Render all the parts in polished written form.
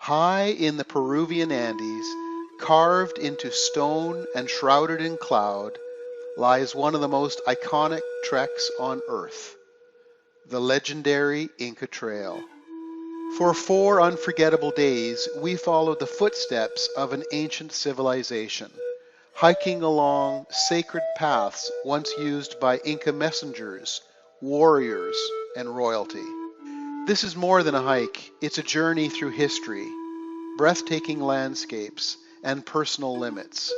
High in the Peruvian Andes, carved into stone and shrouded in cloud, lies one of the most iconic treks on Earth, the legendary Inca Trail. For 4 unforgettable days, we followed the footsteps of an ancient civilization, hiking along sacred paths once used by Inca messengers, warriors, and royalty. This is more than a hike, it's a journey through history, breathtaking landscapes, and personal limits,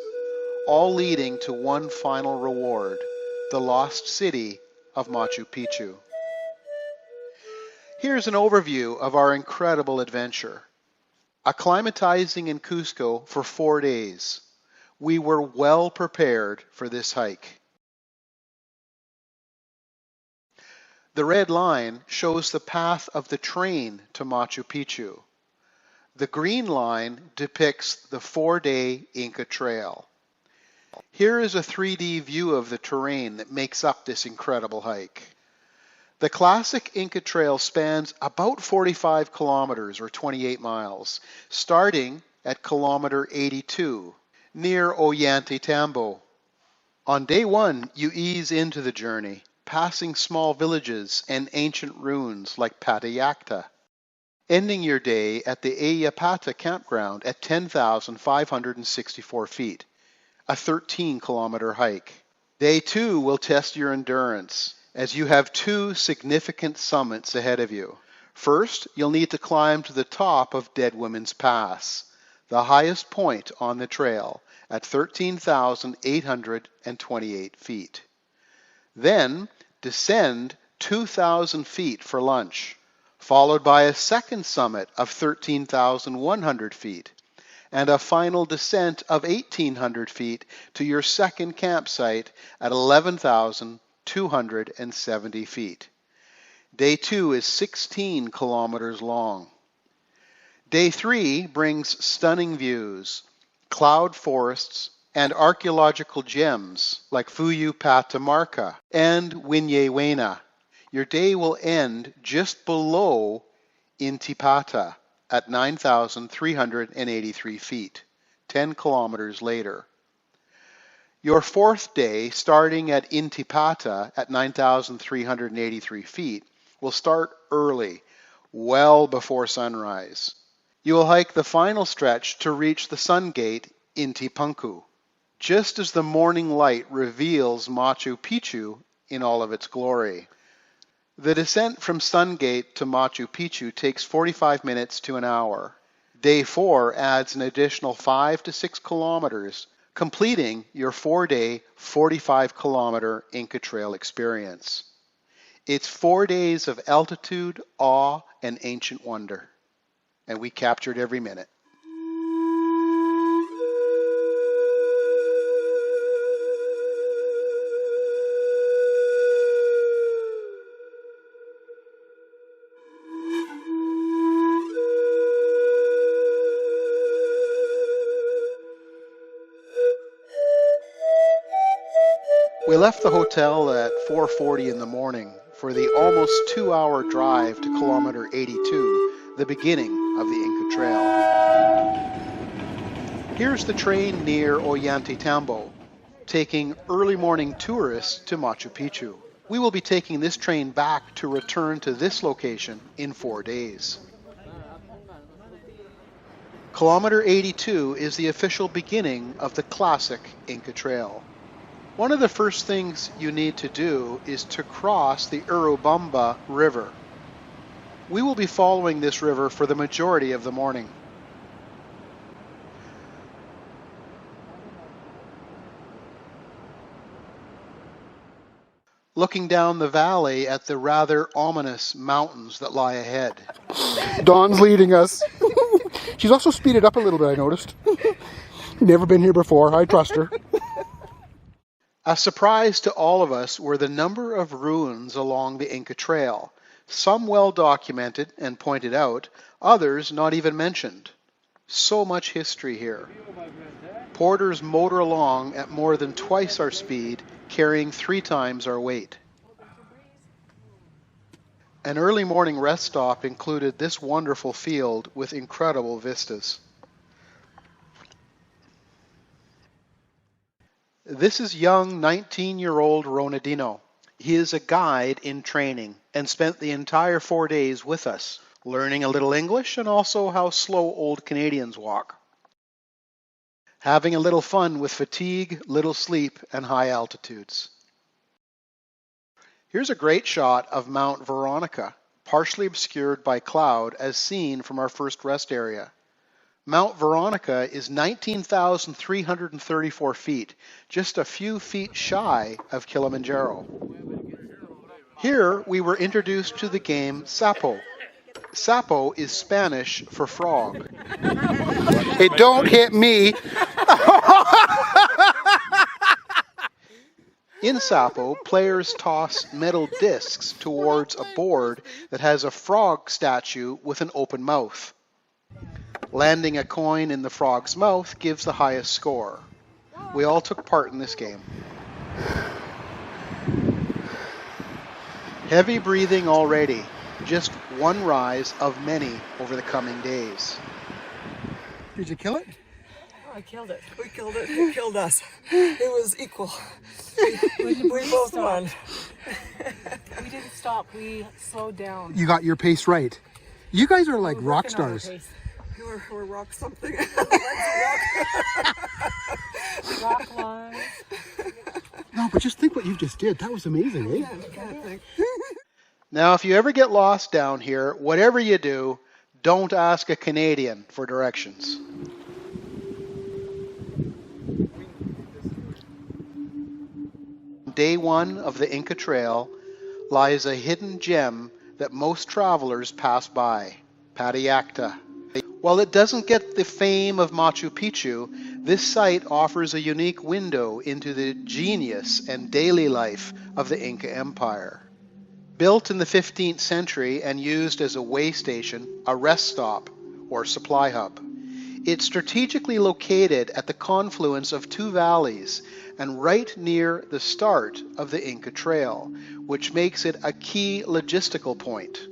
all leading to one final reward, the lost city of Machu Picchu. Here's an overview of our incredible adventure. Acclimatizing in Cusco for 4 days, we were well prepared for this hike. The red line shows the path of the train to Machu Picchu. The green line depicts the 4-day Inca Trail. Here is a 3D view of the terrain that makes up this incredible hike. The classic Inca Trail spans about 45 kilometers or 28 miles, starting at kilometer 82 near Ollantaytambo. On day 1, you ease into the journey, passing small villages and ancient ruins like Patayacta, ending your day at the Ayapata campground at 10,564 feet, a 13-kilometer hike. Day 2 will test your endurance, as you have 2 significant summits ahead of you. First, you'll need to climb to the top of Dead Women's Pass, the highest point on the trail, at 13,828 feet. Then, descend 2,000 feet for lunch, followed by a second summit of 13,100 feet, and a final descent of 1,800 feet to your second campsite at 11,270 feet. Day 2 is 16 kilometers long. Day 3 brings stunning views, cloud forests, and archaeological gems like Fuyu Patamarca and Winyewena. Your day will end just below Intipata at 9,383 feet, 10 kilometers later. Your 4th day, starting at Intipata at 9,383 feet, will start early, well before sunrise. You will hike the final stretch to reach the sun gate, Intipunku, just as the morning light reveals Machu Picchu in all of its glory. The descent from Sungate to Machu Picchu takes 45 minutes to an hour. Day 4 adds an additional 5 to 6 kilometers, completing your 4-day, 45-kilometer Inca Trail experience. It's 4 days of altitude, awe, and ancient wonder. And we captured every minute. We left the hotel at 4:40 in the morning for the almost 2-hour drive to kilometer 82, the beginning of the Inca Trail. Here's the train near Ollantaytambo, taking early morning tourists to Machu Picchu. We will be taking this train back to return to this location in 4 days. Kilometer 82 is the official beginning of the classic Inca Trail. One of the first things you need to do is to cross the Urubamba River. We will be following this river for the majority of the morning. Looking down the valley at the rather ominous mountains that lie ahead. Dawn's leading us. She's also speeded up a little bit, I noticed. Never been here before. I trust her. A surprise to all of us were the number of ruins along the Inca Trail, some well documented and pointed out, others not even mentioned. So much history here. Porters motor along at more than twice our speed, carrying 3 times our weight. An early morning rest stop included this wonderful field with incredible vistas. This is young 19-year-old Ronaldinho. He is a guide in training and spent the entire 4 days with us, learning a little English and also how slow old Canadians walk. Having a little fun with fatigue, little sleep, and high altitudes. Here's a great shot of Mount Veronica, partially obscured by cloud as seen from our first rest area. Mount Veronica is 19,334 feet, just a few feet shy of Kilimanjaro. Here we were introduced to the game Sapo. Sapo is Spanish for frog. Hey, don't hit me. In Sapo, players toss metal discs towards a board that has a frog statue with an open mouth. Landing a coin in the frog's mouth gives the highest score. We all took part in this game. Heavy breathing already, just one rise of many over the coming days. Did you kill it? Oh, I killed it. We killed it. It killed us. It was equal. We both won. We didn't stop. We slowed down. You got your pace right. You guys are like rock Working on our stars. pace. We're rock something. Rock lines. No, but just think what you just did. That was amazing, eh? Now, if you ever get lost down here, whatever you do, don't ask a Canadian for directions. Day one of the Inca Trail lies a hidden gem that most travelers pass by, Patiacta. While it doesn't get the fame of Machu Picchu, this site offers a unique window into the genius and daily life of the Inca Empire. Built in the 15th century and used as a way station, a rest stop, or supply hub. It's strategically located at the confluence of two valleys and right near the start of the Inca Trail, which makes it a key logistical point.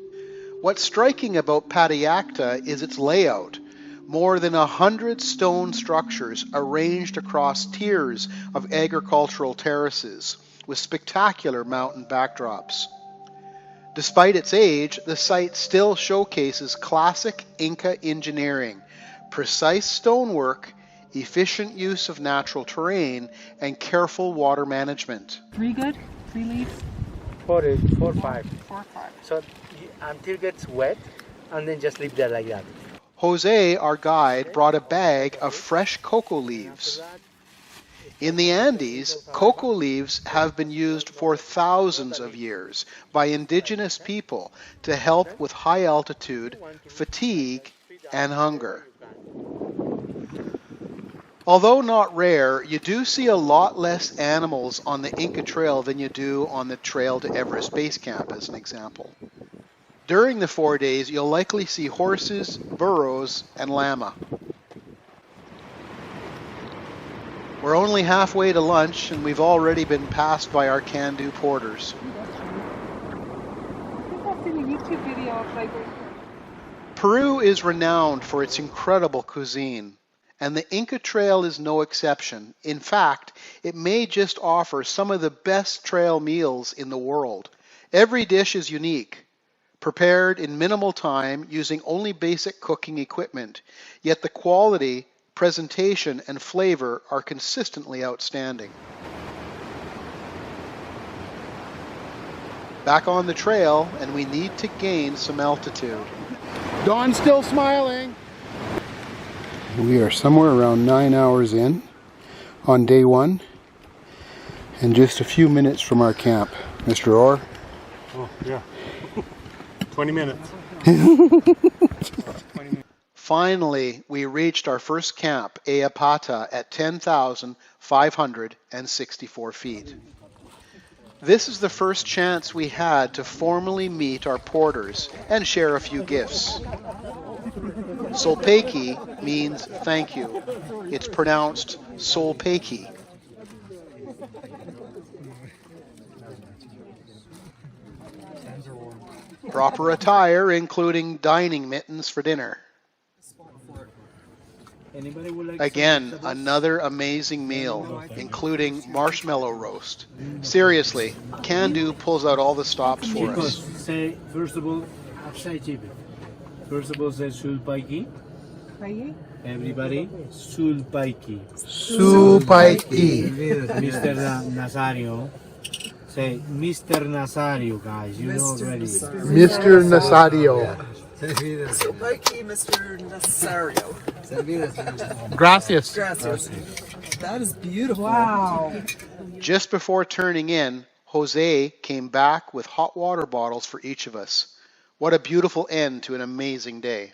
What's striking about Patiacta is its layout. More than 100 stone structures arranged across tiers of agricultural terraces with spectacular mountain backdrops. Despite its age, the site still showcases classic Inca engineering, precise stonework, efficient use of natural terrain, and careful water management. 3 good? 3 leaves? 4, 5. 4 or 5. So until it gets wet, and then just leave that like that. Jose, our guide, brought a bag of fresh cocoa leaves. In the Andes, cocoa leaves have been used for thousands of years by indigenous people to help with high altitude, fatigue, and hunger. Although not rare, you do see a lot less animals on the Inca Trail than you do on the trail to Everest Base Camp, as an example. During the 4 days, you'll likely see horses, burros, and llama. We're only halfway to lunch, and we've already been passed by our can-do porters. I think I've seen a YouTube video of like. Peru is renowned for its incredible cuisine, and the Inca Trail is no exception. In fact, it may just offer some of the best trail meals in the world. Every dish is unique, prepared in minimal time using only basic cooking equipment, yet the quality, presentation, and flavor are consistently outstanding. Back on the trail, and we need to gain some altitude. Dawn's still smiling. We are somewhere around 9 hours in on day one and just a few minutes from our camp. Mr. Orr? Oh, yeah. 20 minutes. Finally, we reached our first camp, Ayapata, at 10,564 feet. This is the first chance we had to formally meet our porters and share a few gifts. Solpeki means thank you. It's pronounced Solpeki. Proper attire, including dining mittens for dinner. Anybody would like Again, some vegetables? another amazing meal, including marshmallow roast. Seriously, Candid pulls out all the stops for Chicos, us. say first of all, say chipi. First of all, say sulpaiki. Everybody, sulpaiki. Supaiki. Mr. Nazario, say Mr. Nazario, guys. You know already. Mr. Nasadio. So, Mikey, Mr. Nazario. Gracias. Gracias. That is beautiful. Wow. Just before turning in, Jose came back with hot water bottles for each of us. What a beautiful end to an amazing day.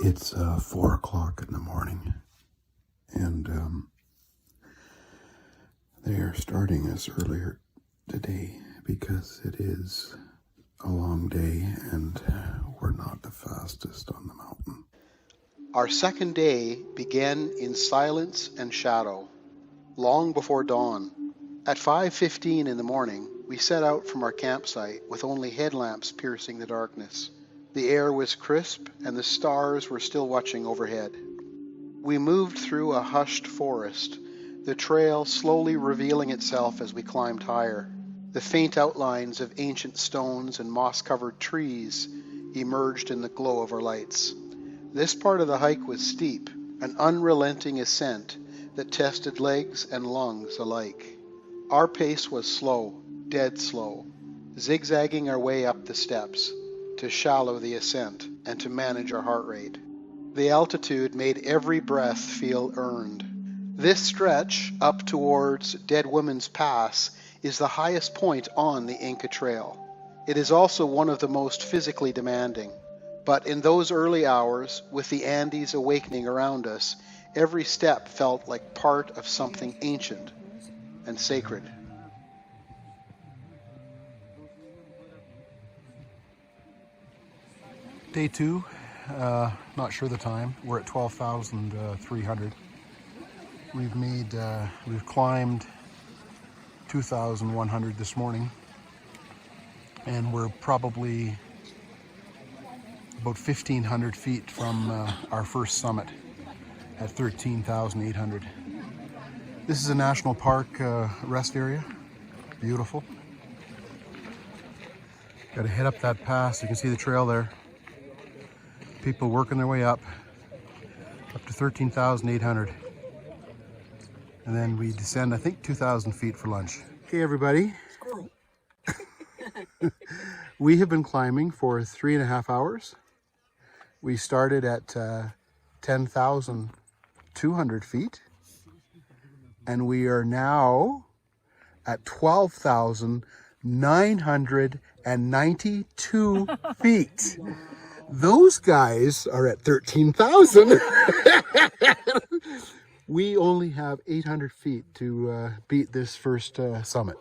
It's 4 o'clock in the morning, and they are starting us earlier today because it is a long day and we're not the fastest on the mountain. Our second day began in silence and shadow, long before dawn. At 5:15 in the morning, we set out from our campsite with only headlamps piercing the darkness. The air was crisp and the stars were still watching overhead. We moved through a hushed forest, the trail slowly revealing itself as we climbed higher. The faint outlines of ancient stones and moss-covered trees emerged in the glow of our lights. This part of the hike was steep, an unrelenting ascent that tested legs and lungs alike. Our pace was slow, dead slow, zigzagging our way up the steps to shallow the ascent and to manage our heart rate. The altitude made every breath feel earned. This stretch up towards Dead Woman's Pass is the highest point on the Inca Trail. It is also one of the most physically demanding. But in those early hours, with the Andes awakening around us, every step felt like part of something ancient and sacred. Day 2, not sure the time. We're at 12,300. We've climbed 2,100 this morning, and we're probably about 1,500 feet from our first summit at 13,800. This is a national park rest area. Beautiful. Got to head up that pass. You can see the trail there. People working their way up to 13,800. And then we descend, I think, 2,000 feet for lunch. Okay, everybody. We have been climbing for 3.5 hours. We started at 10,200 feet, and we are now at 12,992 feet. Those guys are at 13,000. We only have 800 feet to beat this first summit.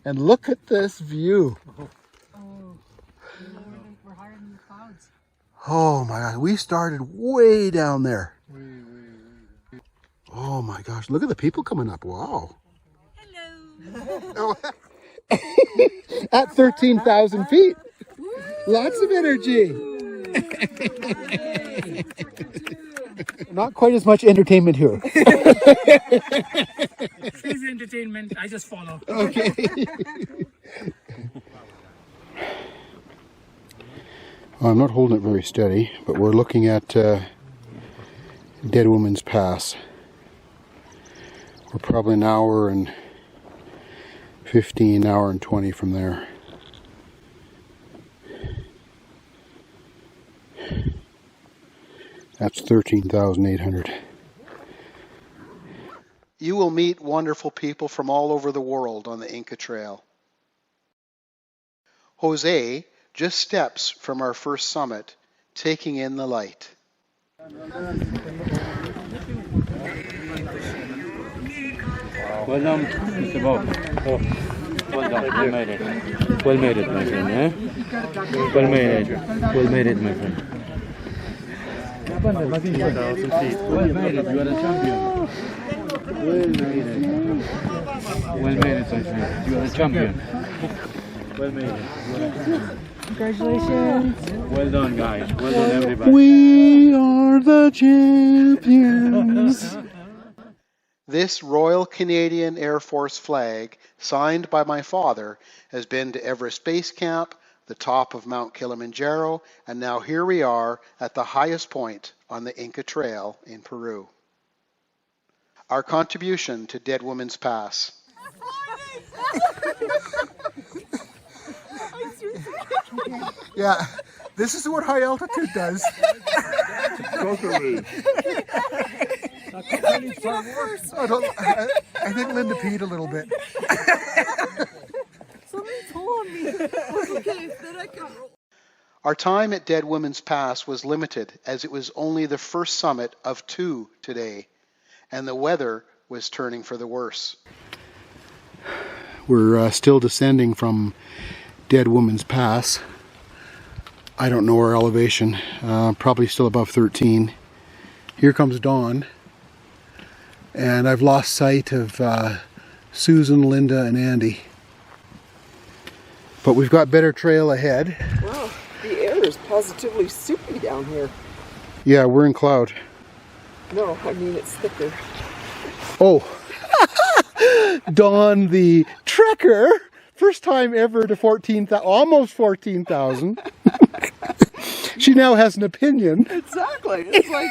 And look at this view. We're higher than the clouds. Oh my God, we started way down there. Oh my gosh, look at the people coming up. Wow. Hello. At 13,000 feet. Lots of energy. Not quite as much entertainment here. She's entertainment. I just follow. Okay. Well, I'm not holding it very steady, but we're looking at Dead Woman's Pass. We're probably an hour and 15, hour and 20 from there. That's 13,800. You will meet wonderful people from all over the world on the Inca Trail. Jose just steps from our first summit, taking in the light. Well done, Mr. Bob. Oh, well done. Well made it. Well made it, my friend. Eh? Well made it. Well made it, my friend. 1,000 feet. Well made it. You are a champion. Well made it. Well made it, my friend. You are a champion. Well made it. Congratulations. Well done, guys. Well done, everybody. We are the champions. This Royal Canadian Air Force flag, signed by my father, has been to Everest Base Camp, the top of Mount Kilimanjaro, and now here we are at the highest point on the Inca Trail in Peru. Our contribution to Dead Woman's Pass. Yeah, this is what high altitude does. I think Linda peed a little bit. Somebody told me. Okay, then I can roll. Our time at Dead Woman's Pass was limited as it was only the first summit of 2 today, and the weather was turning for the worse. We're still descending from Dead Woman's Pass. I don't know our elevation, probably still above 13. Here comes dawn, and I've lost sight of Susan, Linda, and Andy. But we've got better trail ahead. Wow, the air is positively soupy down here. Yeah, we're in cloud. No, I mean it's thicker. Oh, Dawn the trekker, first time ever to 14,000, almost 14,000. She now has an opinion. Exactly. It's like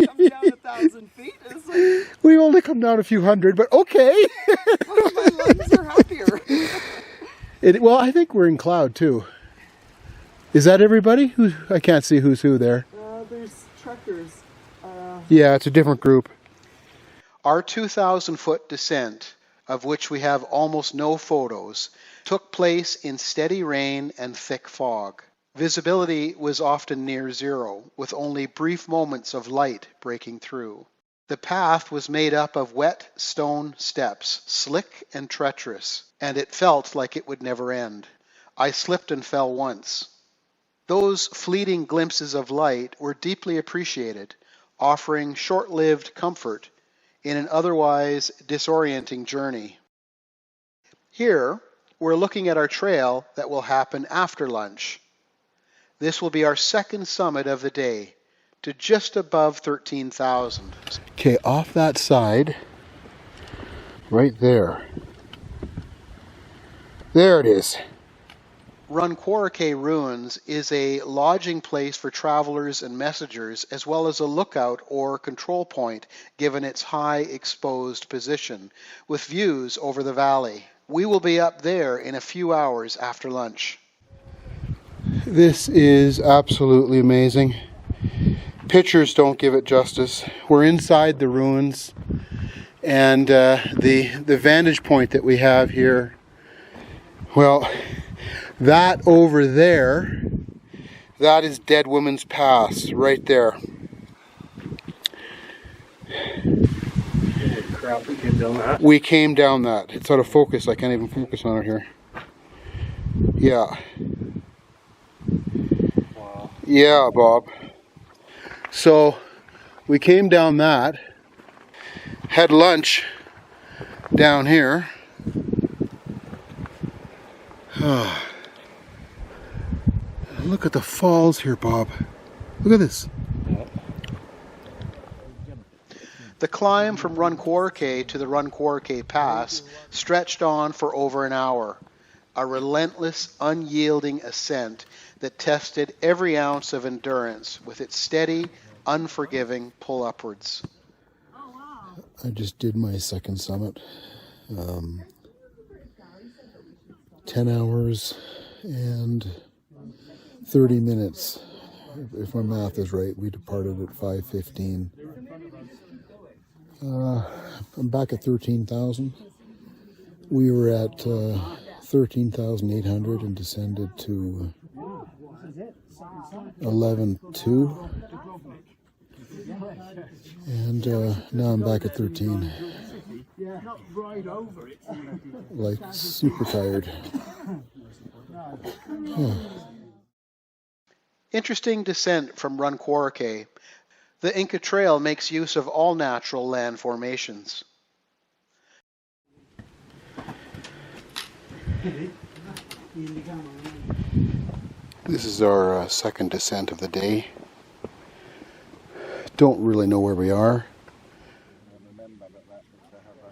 come down 1,000 feet. It's like We only come down a few hundred, but okay. my lungs are happier. Well, I think we're in cloud too. Is that everybody? I can't see who's who there. There's trekkers. Yeah, it's a different group. Our 2,000-foot descent, of which we have almost no photos, took place in steady rain and thick fog. Visibility was often near zero, with only brief moments of light breaking through. The path was made up of wet stone steps, slick and treacherous, and it felt like it would never end. I slipped and fell once. Those fleeting glimpses of light were deeply appreciated, offering short-lived comfort in an otherwise disorienting journey. Here, we're looking at our trail that will happen after lunch. This will be our second summit of the day, to just above 13,000. Okay, off that side, right there. There it is. Runquarake Ruins is a lodging place for travelers and messengers, as well as a lookout or control point given its high exposed position, with views over the valley. We will be up there in a few hours after lunch. This is absolutely amazing. Pictures don't give it justice. We're inside the ruins, and the vantage point that we have here, well, that over there, that is Dead Woman's Pass, right there. Crap, we came down that. We came down that. It's out of focus. I can't even focus on it here. Yeah. Wow. Yeah, Bob. So we came down that, had lunch down here. Look at the falls here, Bob. Look at this. The climb from Runquarake to the Runquarake Pass stretched on for over an hour, a relentless, unyielding ascent that tested every ounce of endurance with its steady, unforgiving pull upwards. I just did my second summit. 10 hours and 30 minutes. If my math is right, we departed at 5:15. I'm back at 13,000. We were at 13,800 and descended to 11:02. And now I'm back at 13. Like super tired. Interesting descent from Runquarque. The Inca Trail makes use of all natural land formations. This is our second descent of the day. Don't really know where we are.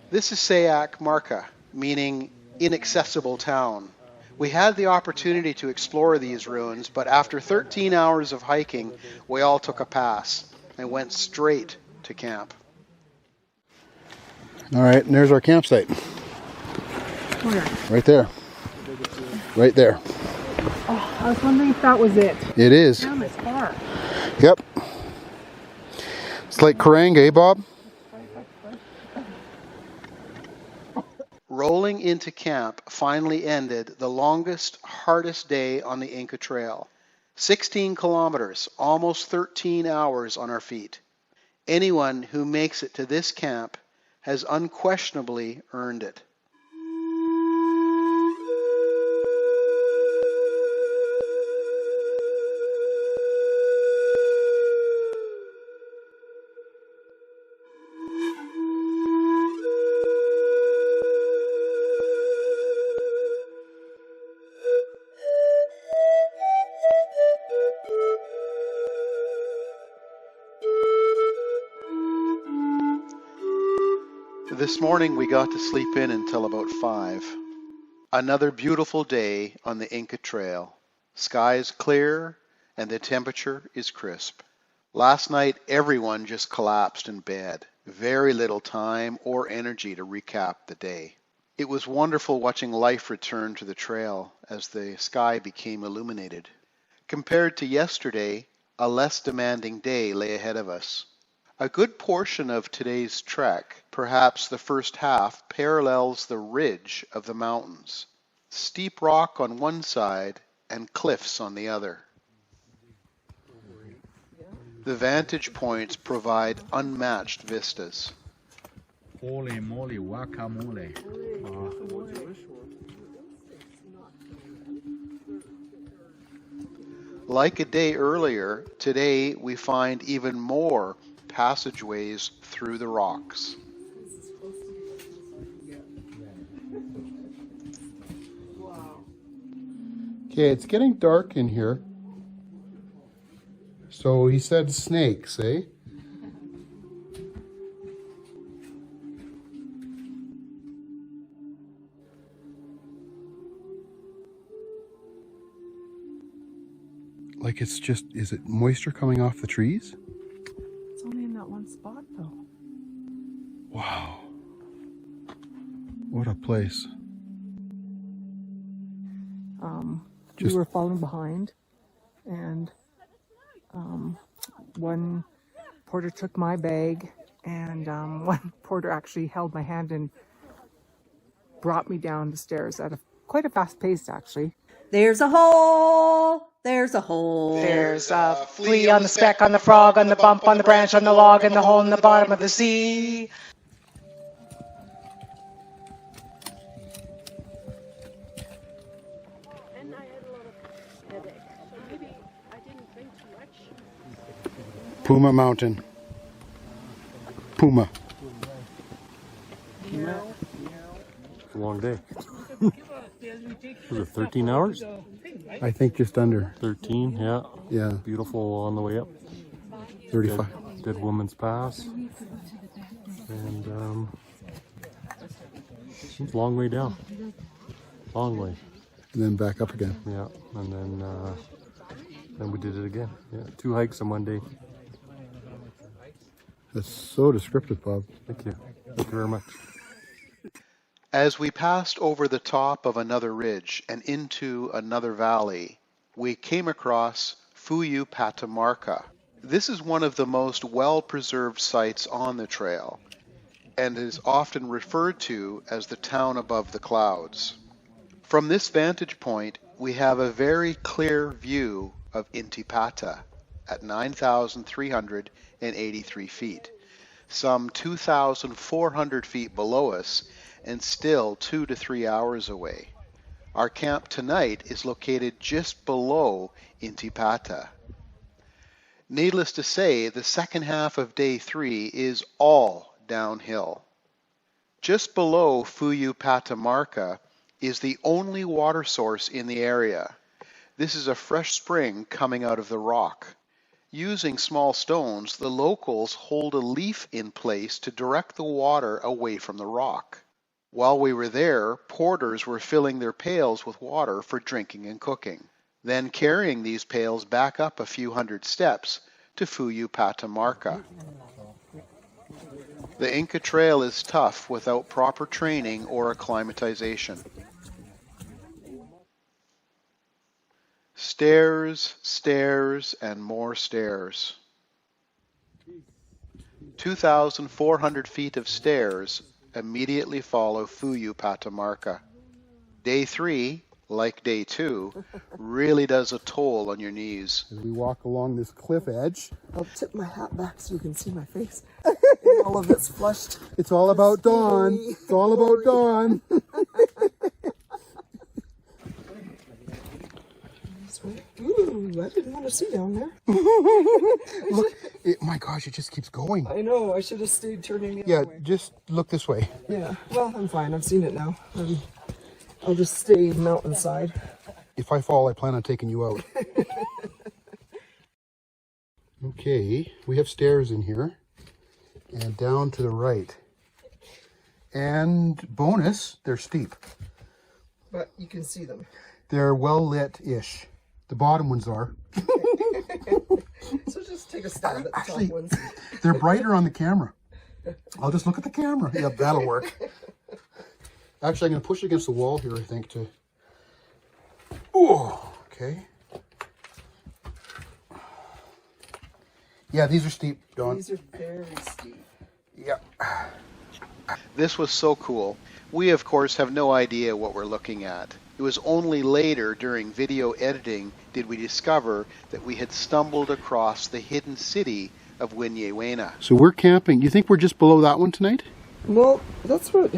This is Sayak Marca, meaning inaccessible town. We had the opportunity to explore these ruins, but after 13 hours of hiking, we all took a pass and went straight to camp. All right, and there's our campsite. Where? Right there. Right there. Oh, I was wondering if that was it. It is. Damn, it's far. Yep. It's like Kerrang, eh, Bob? Rolling into camp finally ended the longest, hardest day on the Inca Trail. 16 kilometers, almost 13 hours on our feet. Anyone who makes it to this camp has unquestionably earned it. This morning we got to sleep in until about 5. Another beautiful day on the Inca Trail. Skies clear and the temperature is crisp. Last night everyone just collapsed in bed. Very little time or energy to recap the day. It was wonderful watching life return to the trail as the sky became illuminated. Compared to yesterday, a less demanding day lay ahead of us. A good portion of today's trek, perhaps the first half, parallels the ridge of the mountains. Steep rock on one side and cliffs on the other. The vantage points provide unmatched vistas. Holy moly, guacamole. Like a day earlier, today we find even more passageways through the rocks. Okay, it's getting dark in here. So he said snakes, eh? Like it's just, is it moisture coming off the trees? It's only in that one spot, though. Wow. What a place. We were falling behind, and one porter took my bag, and one porter actually held my hand and brought me down the stairs at quite a fast pace, actually. There's a hole, there's a hole. There's a flea on the speck, on the frog, on the bump, on the branch, on the log, and the hole in the bottom of the sea. And I had a lot of headache, so maybe I didn't drink too much. Puma Mountain. Puma. Long day. Was it 13 hours? I think just under. 13, yeah. Yeah, Beautiful on the way up. 35. Dead Woman's Pass. And it's a long way down. Long way. And then back up again. Yeah. And then we did it again. Yeah. 2 hikes in one day. That's so descriptive, Bob. Thank you. Thank you very much. As we passed over the top of another ridge and into another valley, we came across Fuyu Patamarca. This is one of the most well-preserved sites on the trail and is often referred to as the town above the clouds. From this vantage point, we have a very clear view of Intipata at 9,383 feet, some 2,400 feet below us and still 2 to 3 hours away. Our camp tonight is located just below Intipata. Needless to say, the second half of day 3 is all downhill. Just below Fuyu Patamarca is the only water source in the area. This is a fresh spring coming out of the rock. Using small stones, the locals hold a leaf in place to direct the water away from the rock. While we were there, porters were filling their pails with water for drinking and cooking, then carrying these pails back up a few hundred steps to Fuyu Patamarca. The Inca Trail is tough without proper training or acclimatization. Stairs, stairs, and more stairs. 2,400 feet of stairs immediately follow Fuyu Patamarca. Day 3, like day 2, really does a toll on your knees. As we walk along this cliff edge, I'll tip my hat back so you can see my face. All of it's flushed. it's all about dawn. It's all about dawn. Ooh, I didn't want to see down there. Look, my gosh, it just keeps going. I know, I should have stayed turning the Yeah, other way. just look this way. Yeah, well, I'm fine. I've seen it now. I'll just stay mountainside. If I fall, I plan on taking you out. Okay, we have stairs in here and down to the right. And bonus, they're steep. But you can see them. They're well lit-ish. The bottom ones are. So just take a stab at the Actually, top ones. they're brighter on the camera. I'll just look at the camera. Yep, that'll work. Actually, I'm going to push it against the wall here, I think, to... Oh, okay. Yeah, these are steep, Dawn. These are very steep. Yeah. This was so cool. We, of course, have no idea what we're looking at. It was only later during video editing did we discover that we had stumbled across the hidden city of Winyewena. So we're camping. You think we're just below that one tonight? Well, that's what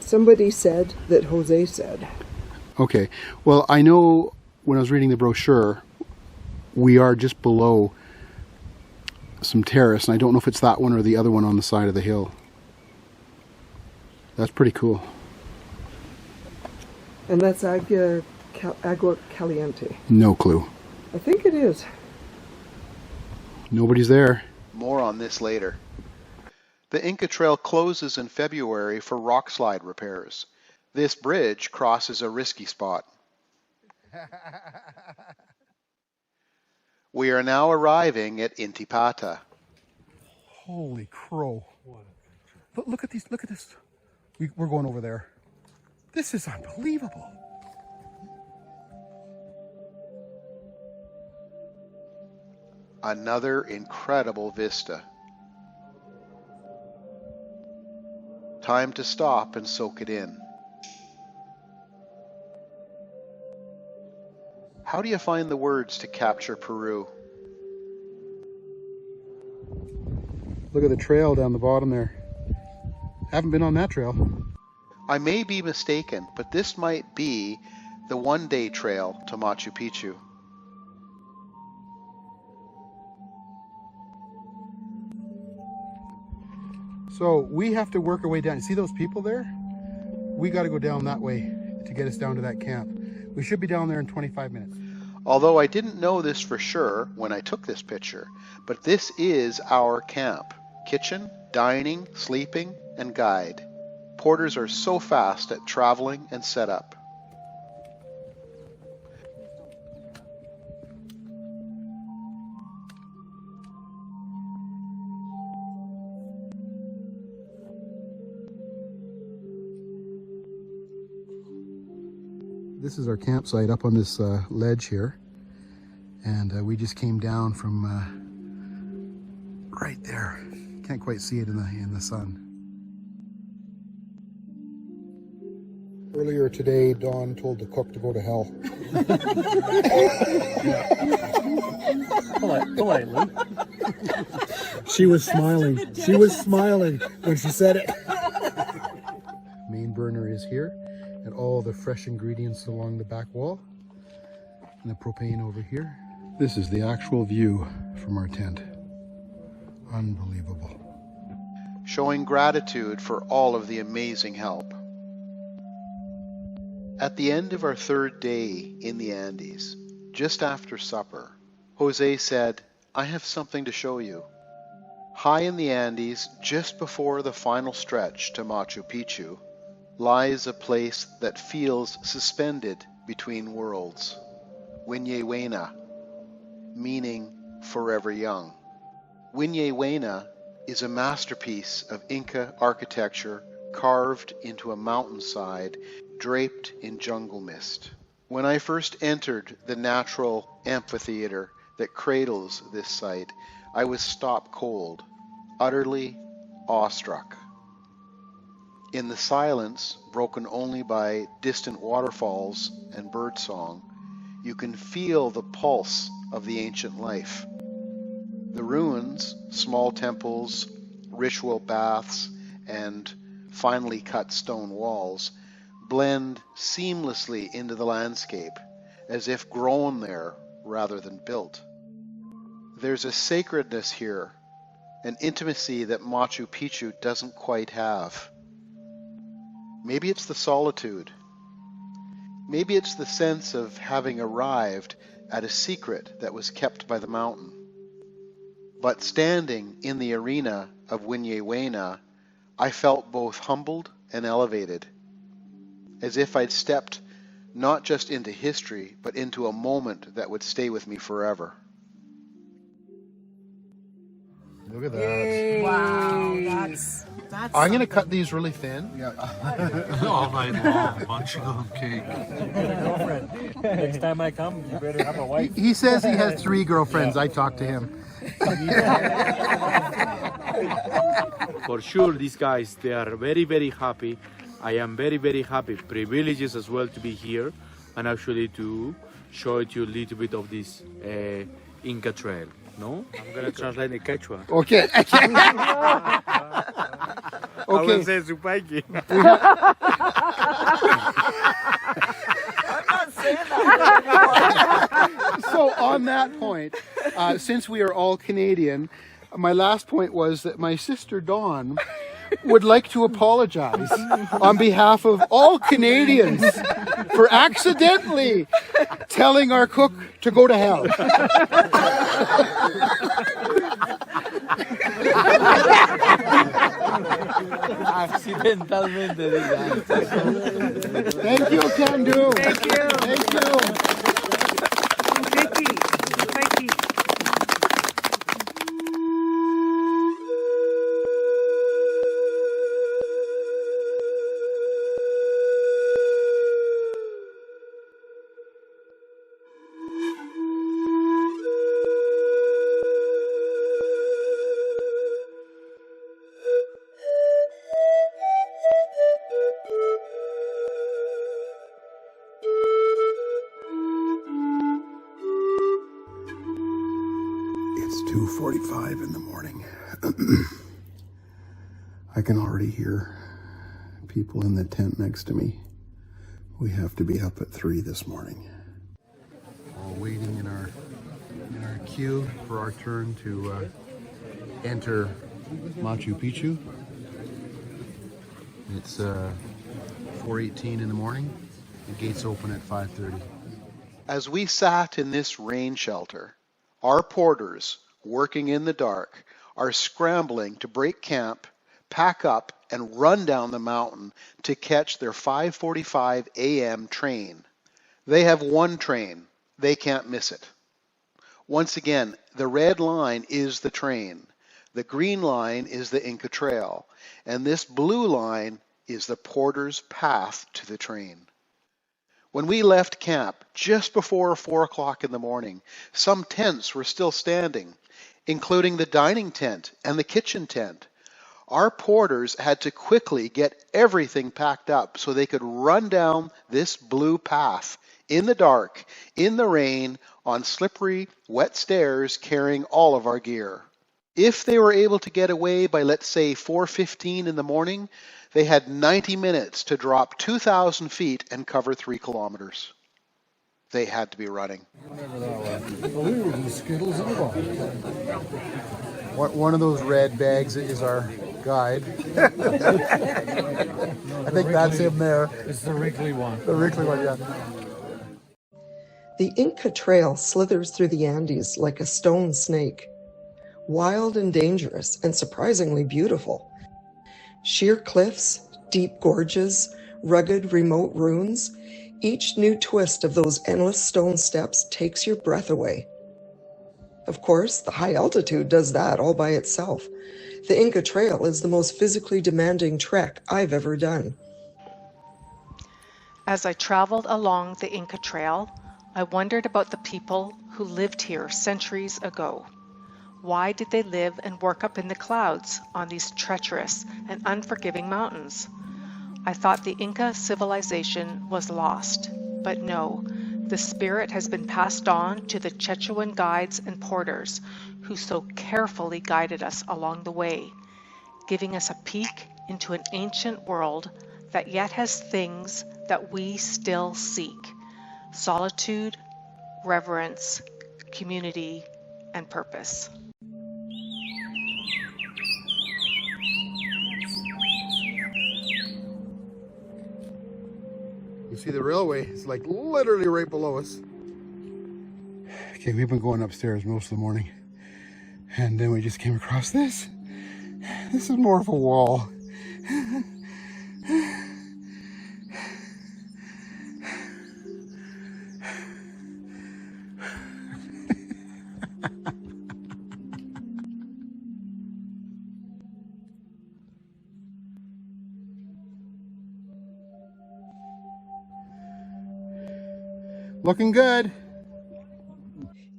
somebody said that Jose said. Okay. Well, I know when I was reading the brochure, we are just below some terrace, and I don't know if it's that one or the other one on the side of the hill. That's pretty cool. And that's Agua Caliente. No clue. I think it is. Nobody's there. More on this later. The Inca Trail closes in February for rock slide repairs. This bridge crosses a risky spot. We are now arriving at Intipata. Holy crow. Look at these. Look at this. We're going over there. This is unbelievable. Another incredible vista. Time to stop and soak it in. How do you find the words to capture Peru? Look at the trail down the bottom there. Haven't been on that trail. I may be mistaken, but this might be the one-day trail to Machu Picchu. So we have to work our way down. See those people there? We got to go down that way to get us down to that camp. We should be down there in 25 minutes. Although I didn't know this for sure when I took this picture, but this is our camp. Kitchen, dining, sleeping, and guide. Porters are so fast at traveling and setup. This is our campsite up on this ledge here. And we just came down from right there. Can't quite see it in the sun. Earlier today, Dawn told the cook to go to hell. Politely. She was smiling. She was smiling when she said it. Main burner is here, and all the fresh ingredients along the back wall, and the propane over here. This is the actual view from our tent. Unbelievable. Showing gratitude for all of the amazing help. At the end of our third day in the Andes, just after supper, Jose said, "I have something to show you." High in the Andes, just before the final stretch to Machu Picchu, lies a place that feels suspended between worlds, Huena, meaning forever young. Huena is a masterpiece of Inca architecture carved into a mountainside draped in jungle mist. When I first entered the natural amphitheater that cradles this site, I was stopped cold, utterly awestruck. In the silence, broken only by distant waterfalls and birdsong, you can feel the pulse of the ancient life. The ruins, small temples, ritual baths, and finely cut stone walls blend seamlessly into the landscape, as if grown there rather than built. There's a sacredness here, an intimacy that Machu Picchu doesn't quite have. Maybe it's the solitude. Maybe it's the sense of having arrived at a secret that was kept by the mountain. But standing in the arena of Huena, I felt both humbled and elevated, as if I'd stepped not just into history, but into a moment that would stay with me forever. Look at that. Wow, that's I'm going to cut these really thin. Yeah. All night long, munching on cake. Girlfriend. Next time I come, you better have a wife. He says he has 3 girlfriends. I talked to him. For sure, these guys, they are very, very happy. I am very, very happy. Privileges as well to be here and actually to show you a little bit of this Inca Trail. No? I'm going to translate in Quechua. Okay. I will say Supaiki. So on that point, since we are all Canadian, my last point was that my sister Dawn would like to apologize on behalf of all Canadians for accidentally telling our cook to go to hell. Accidentalmente, Thank you, Candid. Thank you. Thank you. Vicky. Vicky. It's 2:45 in the morning. I can already hear people in the tent next to me. We have to be up at 3 this morning. All waiting in our queue for our turn to enter Machu Picchu. It's 4:18 in the morning. The gates open at 5:30. As we sat in this rain shelter, our porters, working in the dark, are scrambling to break camp, pack up, and run down the mountain to catch their 5:45 a.m. train. They have one train. They can't miss it. Once again, the red line is the train. The green line is the Inca Trail. And this blue line is the porter's path to the train. When we left camp just before 4 o'clock in the morning, some tents were still standing, including the dining tent and the kitchen tent. Our porters had to quickly get everything packed up so they could run down this blue path in the dark, in the rain, on slippery, wet stairs, carrying all of our gear. If they were able to get away by, let's say, 4:15 in the morning, they had 90 minutes to drop 2,000 feet and cover 3 kilometers. They had to be running. One of those red bags is our guide. I think that's him there. It's the wrinkly one. The wrinkly one, yeah. The Inca Trail slithers through the Andes like a stone snake. Wild and dangerous and surprisingly beautiful. Sheer cliffs, deep gorges, rugged remote ruins. Each new twist of those endless stone steps takes your breath away. Of course, the high altitude does that all by itself. The Inca Trail is the most physically demanding trek I've ever done. As I traveled along the Inca Trail, I wondered about the people who lived here centuries ago. Why did they live and work up in the clouds on these treacherous and unforgiving mountains? I thought the Inca civilization was lost, but no, the spirit has been passed on to the Quechuan guides and porters who so carefully guided us along the way, giving us a peek into an ancient world that yet has things that we still seek: solitude, reverence, community, and purpose. You see the railway, it's like literally right below us. Okay, we've been going upstairs most of the morning. And then we just came across this. This is more of a wall. Looking good.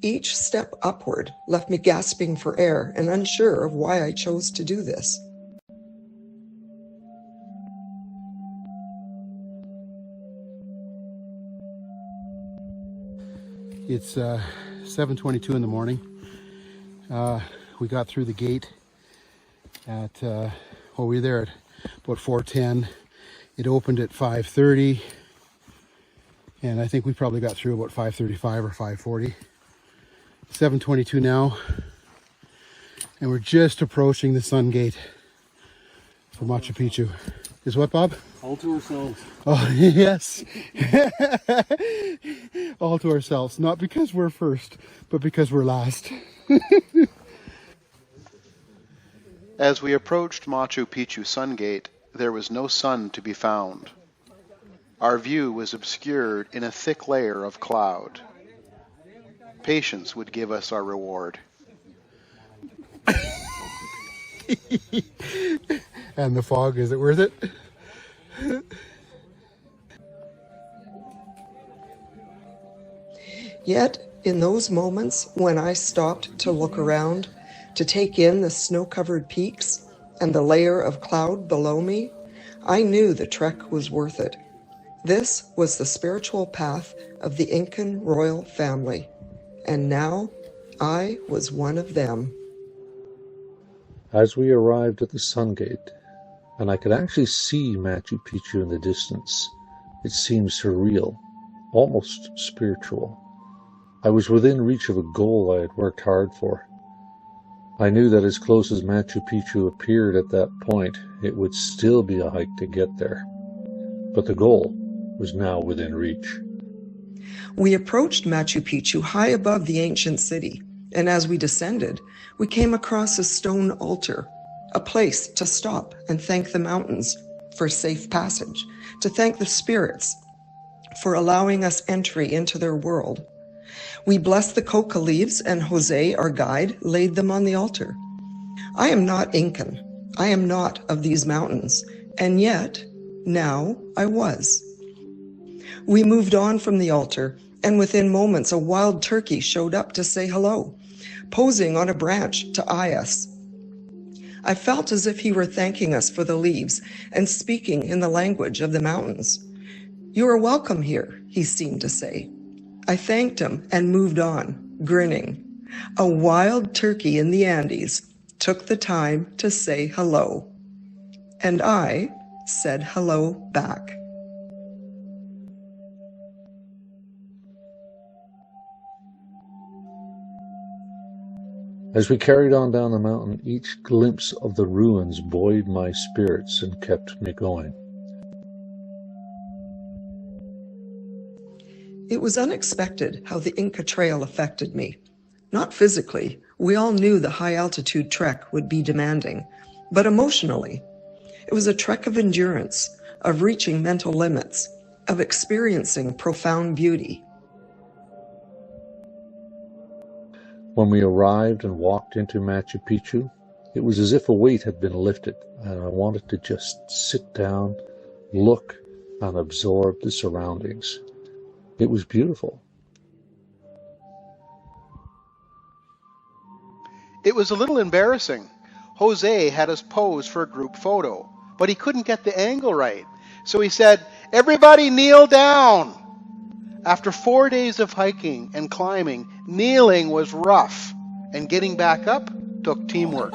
Each step upward left me gasping for air and unsure of why I chose to do this. It's 7:22 in the morning. We got through the gate at, we were there at about 4:10. It opened at 5:30. And I think we probably got through about 5:35 or 5:40. 7:22 now. And we're just approaching the sun gate for Machu Picchu. Is what, Bob? All to ourselves. Oh, yes. All to ourselves. Not because we're first, but because we're last. As we approached Machu Picchu Sun Gate, there was no sun to be found. Our view was obscured in a thick layer of cloud. Patience would give us our reward. And the fog, is it worth it? Yet, in those moments when I stopped to look around, to take in the snow-covered peaks and the layer of cloud below me, I knew the trek was worth it. This was the spiritual path of the Incan royal family, and now I was one of them. As we arrived at the Sun Gate, and I could actually see Machu Picchu in the distance, it seemed surreal, almost spiritual. I was within reach of a goal I had worked hard for. I knew that as close as Machu Picchu appeared at that point, it would still be a hike to get there. But the goal was now within reach. We approached Machu Picchu high above the ancient city, and as we descended, we came across a stone altar, a place to stop and thank the mountains for safe passage, to thank the spirits for allowing us entry into their world. We blessed the coca leaves, and Jose, our guide, laid them on the altar. I am not Incan. I am not of these mountains, and yet, now I was. We moved on from the altar, and within moments a wild turkey showed up to say hello, posing on a branch to eye us. I felt as if he were thanking us for the leaves and speaking in the language of the mountains. "You are welcome here," he seemed to say. I thanked him and moved on, grinning. A wild turkey in the Andes took the time to say hello. And I said hello back. As we carried on down the mountain, each glimpse of the ruins buoyed my spirits and kept me going. It was unexpected how the Inca Trail affected me. Not physically, we all knew the high-altitude trek would be demanding, but emotionally. It was a trek of endurance, of reaching mental limits, of experiencing profound beauty. When we arrived and walked into Machu Picchu, it was as if a weight had been lifted, and I wanted to just sit down, look, and absorb the surroundings. It was beautiful. It was a little embarrassing. Jose had us pose for a group photo, but he couldn't get the angle right. So he said, "Everybody kneel down." After 4 days of hiking and climbing, kneeling was rough, and getting back up took teamwork.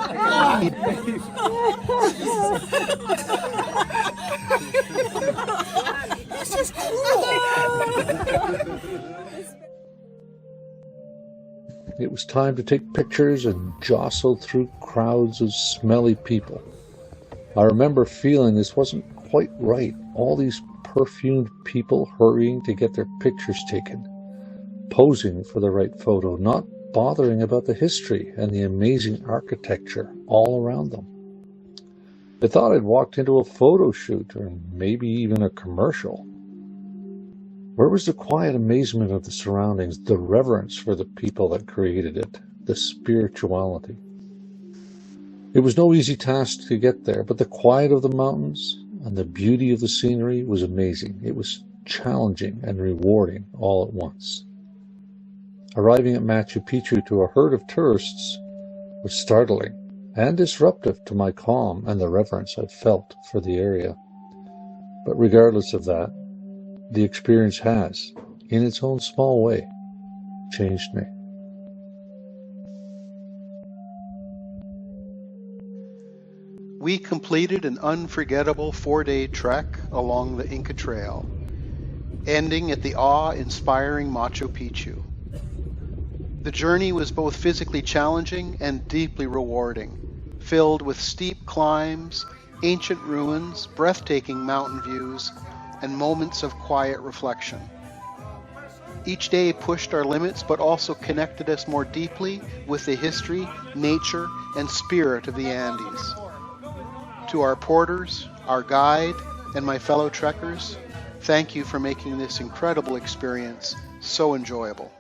This is cool. It was time to take pictures and jostle through crowds of smelly people. I remember feeling this wasn't quite right. All these perfumed people hurrying to get their pictures taken, posing for the right photo, not bothering about the history and the amazing architecture all around them. I thought I'd walked into a photo shoot or maybe even a commercial. Where was the quiet amazement of the surroundings, the reverence for the people that created it, the spirituality? It was no easy task to get there, but the quiet of the mountains and the beauty of the scenery was amazing. It was challenging and rewarding all at once. Arriving at Machu Picchu to a herd of tourists was startling and disruptive to my calm and the reverence I felt for the area. But regardless of that, the experience has, in its own small way, changed me. We completed an unforgettable 4-day trek along the Inca Trail, ending at the awe-inspiring Machu Picchu. The journey was both physically challenging and deeply rewarding, filled with steep climbs, ancient ruins, breathtaking mountain views, and moments of quiet reflection. Each day pushed our limits, but also connected us more deeply with the history, nature, and spirit of the Andes. To our porters, our guide, and my fellow trekkers, thank you for making this incredible experience so enjoyable.